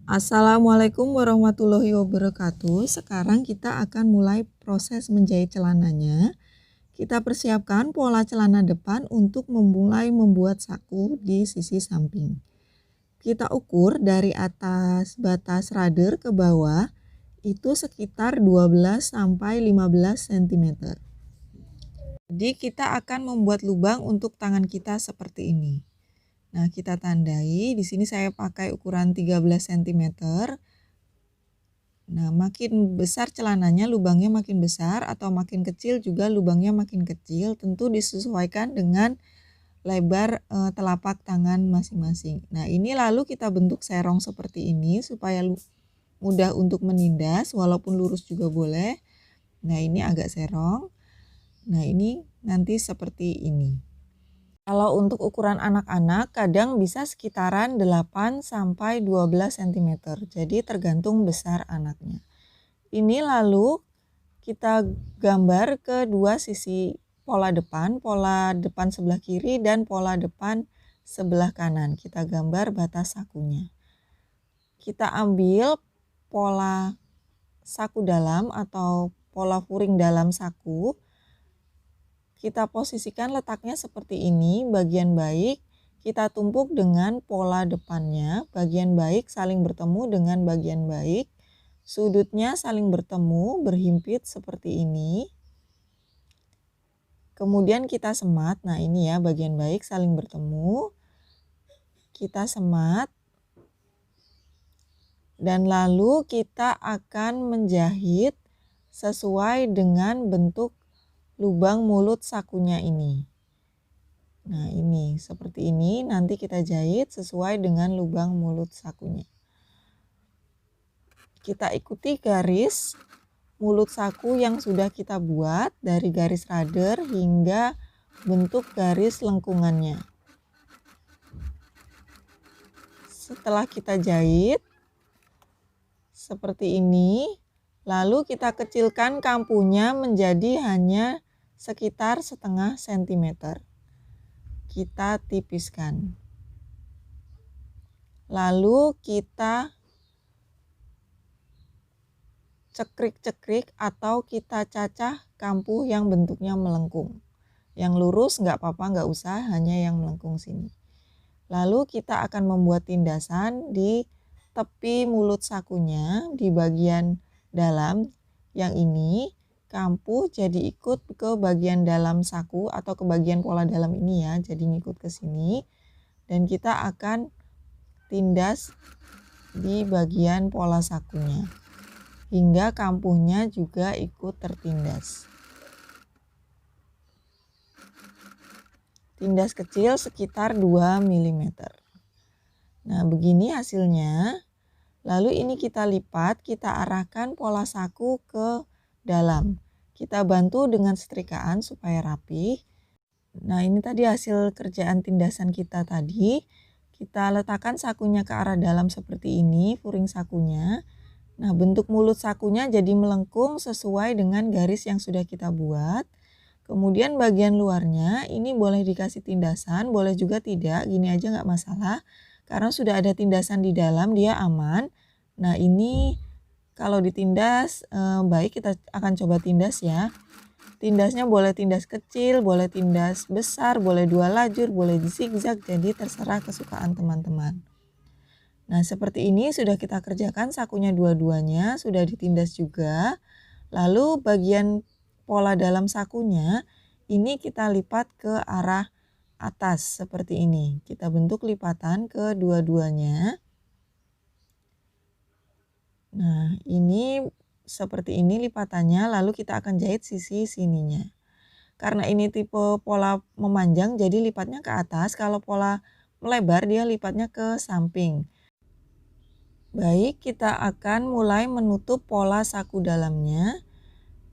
Assalamualaikum warahmatullahi wabarakatuh. Sekarang kita akan mulai proses menjahit celananya. Kita persiapkan pola celana depan untuk memulai membuat saku di sisi samping. Kita ukur dari atas batas rudder ke bawah itu sekitar 12 sampai 15 cm. Jadi kita akan membuat lubang untuk tangan kita seperti ini. Nah, kita tandai. Di sini saya pakai ukuran 13 cm. Nah, makin besar celananya, lubangnya makin besar, atau makin kecil juga lubangnya makin kecil. Tentu disesuaikan dengan lebar telapak tangan masing-masing. Nah, ini lalu kita bentuk serong seperti ini supaya mudah untuk menindas, walaupun lurus juga boleh. Nah, ini agak serong. Nah, ini nanti seperti ini. Kalau untuk ukuran anak-anak kadang bisa sekitaran 8 sampai 12 cm. Jadi tergantung besar anaknya. Ini lalu kita gambar kedua sisi pola depan sebelah kiri dan pola depan sebelah kanan. Kita gambar batas sakunya. Kita ambil pola saku dalam atau pola furing dalam saku. Kita posisikan letaknya seperti ini, bagian baik kita tumpuk dengan pola depannya, bagian baik saling bertemu dengan bagian baik, sudutnya saling bertemu, berhimpit seperti ini. Kemudian kita semat, nah ini ya bagian baik saling bertemu, kita semat, dan lalu kita akan menjahit sesuai dengan bentuk lubang mulut sakunya ini. Nah, ini seperti ini nanti kita jahit sesuai dengan lubang mulut sakunya. Kita ikuti garis mulut saku yang sudah kita buat dari garis rudder hingga bentuk garis lengkungannya. Setelah kita jahit seperti ini, lalu kita kecilkan kampunya menjadi hanya sekitar setengah sentimeter. Kita tipiskan. Lalu kita cekrik-cekrik atau kita cacah kampuh yang bentuknya melengkung. Yang lurus nggak apa-apa, nggak usah, hanya yang melengkung sini. Lalu kita akan membuat tindasan di tepi mulut sakunya, di bagian dalam yang ini. Kampuh jadi ikut ke bagian dalam saku atau ke bagian pola dalam ini ya, jadi ngikut ke sini. Dan kita akan tindas di bagian pola sakunya hingga kampuhnya juga ikut tertindas. Tindas kecil sekitar 2 mm. Nah, begini hasilnya. Lalu ini kita lipat, kita arahkan pola saku ke dalam. Kita bantu dengan setrikaan supaya rapi. Nah, ini tadi hasil kerjaan tindasan kita tadi. Kita letakkan sakunya ke arah dalam seperti ini, furing sakunya. Nah, bentuk mulut sakunya jadi melengkung sesuai dengan garis yang sudah kita buat. Kemudian bagian luarnya ini boleh dikasih tindasan, boleh juga tidak, gini aja nggak masalah. Karena sudah ada tindasan di dalam, dia aman. Nah, ini kalau ditindas baik, kita akan coba tindas ya. Tindasnya boleh tindas kecil, boleh tindas besar, boleh 2 lajur, boleh zigzag, jadi terserah kesukaan teman-teman. Nah, seperti ini sudah kita kerjakan sakunya dua-duanya, sudah ditindas juga. Lalu bagian pola dalam sakunya ini kita lipat ke arah atas seperti ini. Kita bentuk lipatan ke dua-duanya. Nah, ini seperti ini lipatannya, lalu kita akan jahit sisi sininya. Karena ini tipe pola memanjang, jadi lipatnya ke atas. Kalau pola melebar, dia lipatnya ke samping. Baik, kita akan mulai menutup pola saku dalamnya.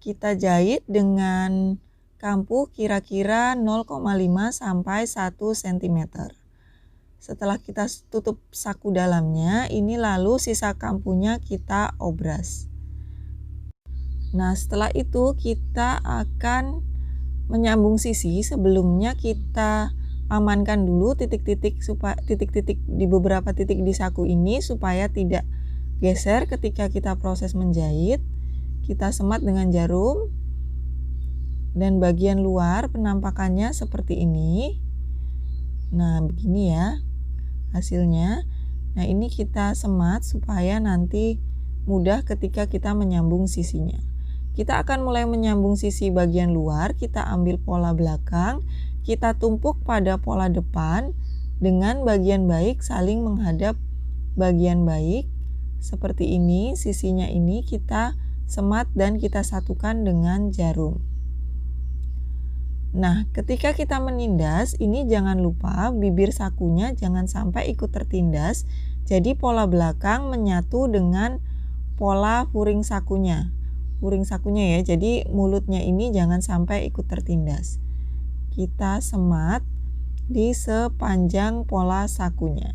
Kita jahit dengan kampuh kira-kira 0,5 sampai 1 cm. Setelah kita tutup saku dalamnya, ini lalu sisa kampuhnya kita obras. Nah, setelah itu kita akan menyambung sisi. Sebelumnya kita amankan dulu titik-titik di beberapa titik di saku ini supaya tidak geser ketika kita proses menjahit. Kita semat dengan jarum. Dan bagian luar penampakannya seperti ini. Nah, begini ya hasilnya. Nah, ini kita semat supaya nanti mudah ketika kita menyambung sisinya. Kita akan mulai menyambung sisi bagian luar. Kita ambil pola belakang, kita tumpuk pada pola depan dengan bagian baik saling menghadap bagian baik. Seperti ini, sisinya ini kita semat dan kita satukan dengan jarum. Nah, ketika kita menindas, ini jangan lupa bibir sakunya jangan sampai ikut tertindas. Jadi pola belakang menyatu dengan pola furing sakunya. Furing sakunya ya, jadi mulutnya ini jangan sampai ikut tertindas. Kita semat di sepanjang pola sakunya.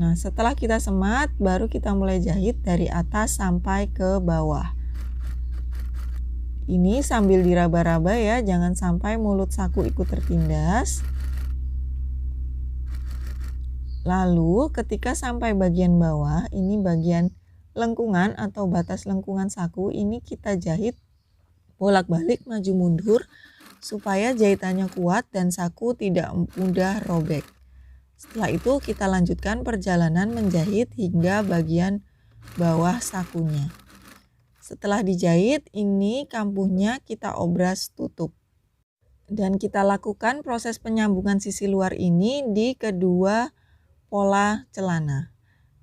Nah, setelah kita semat, baru kita mulai jahit dari atas sampai ke bawah. Ini sambil diraba-raba ya, jangan sampai mulut saku ikut tertindas. Lalu ketika sampai bagian bawah, ini bagian lengkungan atau batas lengkungan saku, ini kita jahit bolak-balik maju mundur supaya jahitannya kuat dan saku tidak mudah robek. Setelah itu kita lanjutkan perjalanan menjahit hingga bagian bawah sakunya. Setelah dijahit, ini kampuhnya kita obras tutup. Dan kita lakukan proses penyambungan sisi luar ini di kedua pola celana.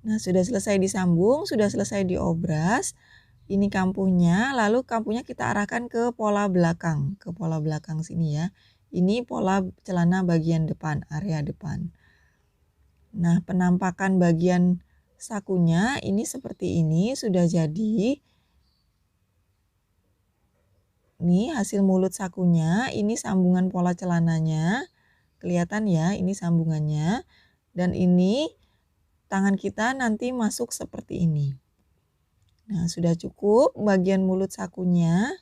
Nah, sudah selesai disambung, sudah selesai diobras. Ini kampuhnya, lalu kampuhnya kita arahkan ke pola belakang sini ya. Ini pola celana bagian depan, area depan. Nah, penampakan bagian sakunya ini seperti ini, sudah jadi. Ini hasil mulut sakunya, ini sambungan pola celananya. Kelihatan ya, ini sambungannya. Dan ini tangan kita nanti masuk seperti ini. Nah, sudah cukup bagian mulut sakunya.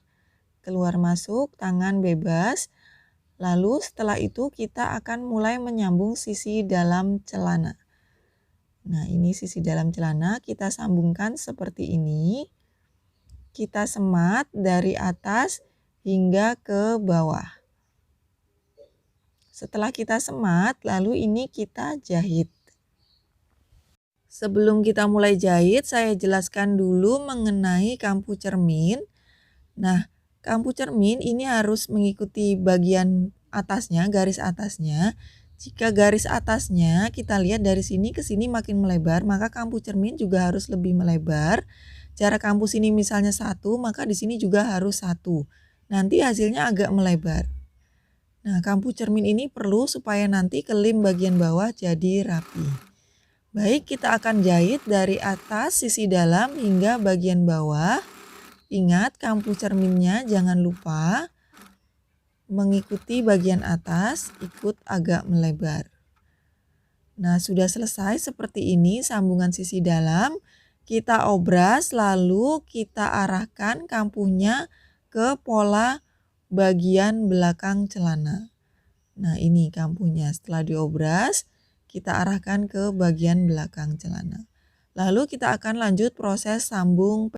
Keluar masuk, tangan bebas. Lalu setelah itu kita akan mulai menyambung sisi dalam celana. Nah, ini sisi dalam celana kita sambungkan seperti ini. Kita semat dari atas hingga ke bawah. Setelah kita semat, lalu ini kita jahit. Sebelum kita mulai jahit, saya jelaskan dulu mengenai kampu cermin. Nah, kampu cermin ini harus mengikuti bagian atasnya, garis atasnya. Jika garis atasnya kita lihat dari sini ke sini makin melebar, maka kampu cermin juga harus lebih melebar. Jarak kampu sini misalnya 1, maka di sini juga harus 1. Nanti hasilnya agak melebar. Nah, kampu cermin ini perlu supaya nanti kelim bagian bawah jadi rapi. Baik, kita akan jahit dari atas sisi dalam hingga bagian bawah. Ingat, kampu cerminnya jangan lupa mengikuti bagian atas, ikut agak melebar. Nah, sudah selesai seperti ini sambungan sisi dalam. Kita obras, lalu kita arahkan kampuhnya ke pola bagian belakang celana. Nah, ini kampuhnya. Setelah diobras, kita arahkan ke bagian belakang celana. Lalu kita akan lanjut proses sambung